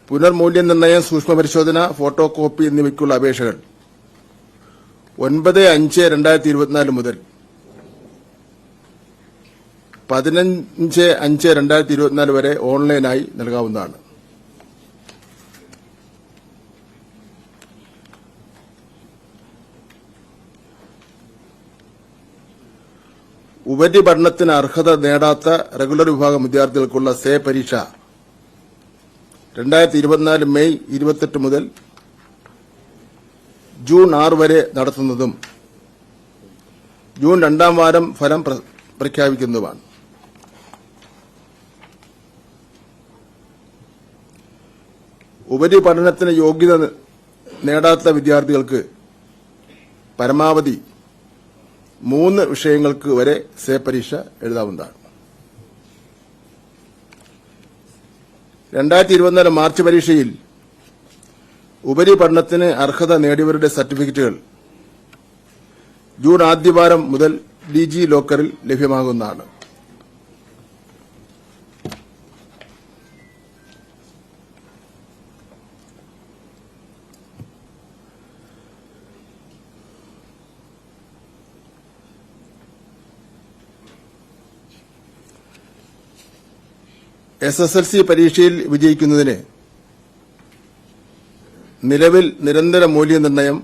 പുനർമൂല്യനിർണ്ണയം, സൂക്ഷ്മപരിശോധന, photo copy എന്നിവയ്ക്കുള്ള അപേക്ഷകൾ 9/5/2024 മുതൽ 15/5/2024 വരെ ഓൺലൈനായി നൽകാവുന്നതാണ്. ഉപരിപഠനത്തിന് അർഹത നേടാത്ത റെഗുലർ വിഭാഗം വിദ്യാർത്ഥികൾക്കുള്ള സേ പരീക്ഷ 2024 മെയ് 28 മുതൽ ജൂൺ 6 വരെ നടത്തുന്നതും ജൂൺ 2ാം വാരം ഫലം പ്രഖ്യാപിക്കുന്നതുമാണ്. ഉപരിപഠനത്തിന് യോഗ്യത നേടാത്ത വിദ്യാർത്ഥികൾക്ക് പരമാവധി 3 വിഷയങ്ങൾക്ക് വരെ സേ പരീക്ഷ എഴുതാവുന്നതാണ്. 2024 മാർച്ച് പരീക്ഷയിൽ ഉപരിപഠനത്തിന് അർഹത നേടിയവരുടെ സർട്ടിഫിക്കറ്റുകൾ ജൂൺ ആദ്യവാരം മുതൽ ഡിജി ലോക്കറിൽ ലഭ്യമാകുന്നതാണ്. SSLC പരീക്ഷയിൽ വിജയിക്കുന്നതിന് നിലവിൽ നിരന്തര മൂല്യനിർണ്ണയം,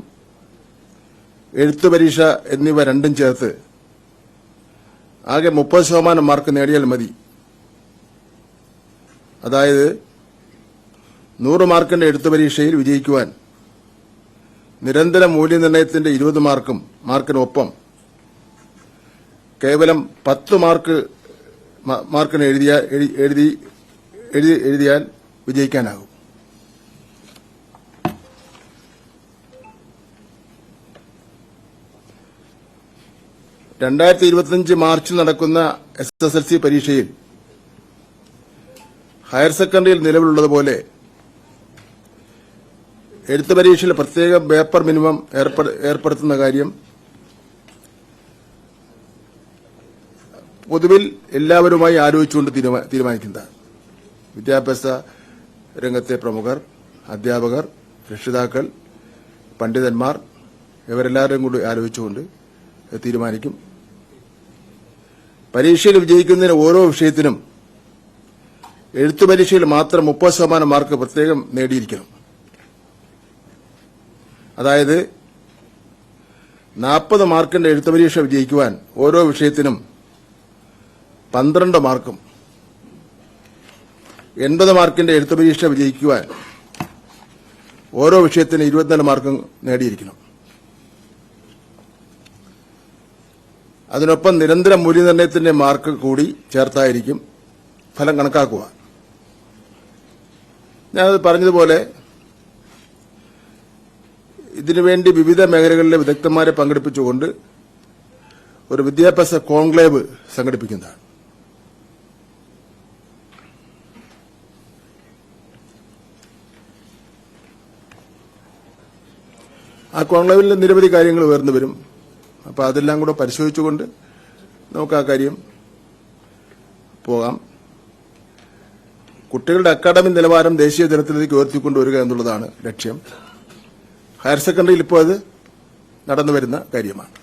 എഴുത്തുപരീക്ഷ എന്നിവ രണ്ടും ചേർത്ത് ആകെ 30% മാർക്ക് നേടിയാൽ മതി. അതായത് 100 മാർക്കിന്റെ എഴുത്തുപരീക്ഷയിൽ വിജയിക്കുവാൻ നിരന്തര മൂല്യനിർണ്ണയത്തിന്റെ 20 മാർക്കിനൊപ്പം കേവലം 10 മാർക്കിന് എഴുതിയാൽ വിജയിക്കാനാകും. മാർച്ചിൽ നടക്കുന്ന SSLC പരീക്ഷയിൽ ഹയർ സെക്കൻഡറിയിൽ നിലവിലുള്ളതുപോലെ എഴുത്ത് പരീക്ഷയിൽ പ്രത്യേക പേപ്പർ മിനിമം ഏർപ്പെടുത്തുന്ന കാര്യം പൊതുവിൽ എല്ലാവരുമായി ആലോചിച്ചുകൊണ്ട് തീരുമാനിക്കുന്നതാണ്. വിദ്യാഭ്യാസ രംഗത്തെ പ്രമുഖർ, അധ്യാപകർ, രക്ഷിതാക്കൾ, പണ്ഡിതന്മാർ ഇവരെല്ലാവരും കൂടി ആലോചിച്ചുകൊണ്ട് തീരുമാനിക്കും. പരീക്ഷയിൽ വിജയിക്കുന്നതിന് ഓരോ വിഷയത്തിനും എഴുത്തു പരീക്ഷയിൽ മാത്രം 30% മാർക്ക് പ്രത്യേകം നേടിയിരിക്കണം. അതായത് 40 മാർക്കിന്റെ എഴുത്തു പരീക്ഷ വിജയിക്കുവാൻ ഓരോ വിഷയത്തിനും 12 മാർക്കും 80 മാർക്കിന്റെ എഴുത്തു പരീക്ഷ വിജയിക്കുവാൻ ഓരോ വിഷയത്തിന് 24 മാർക്കും നേടിയിരിക്കണം. അതിനൊപ്പം നിരന്തര മൂല്യനിർണ്ണയത്തിന്റെ മാർക്ക് കൂടി ചേർത്തായിരിക്കും ഫലം കണക്കാക്കുക. ഞാനത് പറഞ്ഞതുപോലെ ഇതിനുവേണ്ടി വിവിധ മേഖലകളിലെ വിദഗ്ധന്മാരെ പങ്കെടുപ്പിച്ചുകൊണ്ട് ഒരു വിദ്യാഭ്യാസ കോൺക്ലേവ് സംഘടിപ്പിക്കുന്നതാണ്. ആ കോൺക്ലേവിൽ നിരവധി കാര്യങ്ങൾ ഉയർന്നു വരും. അപ്പോൾ അതെല്ലാം കൂടെ പരിശോധിച്ചുകൊണ്ട് നമുക്ക് ആ കാര്യം പോകാം. കുട്ടികളുടെ അക്കാഡമിക് നിലവാരം ദേശീയ തലത്തിലേക്ക് ഉയർത്തിക്കൊണ്ടുവരിക എന്നുള്ളതാണ് ലക്ഷ്യം. ഹയർ സെക്കൻഡറിയിൽ ഇപ്പോൾ അത് നടന്നു വരുന്ന കാര്യമാണ്.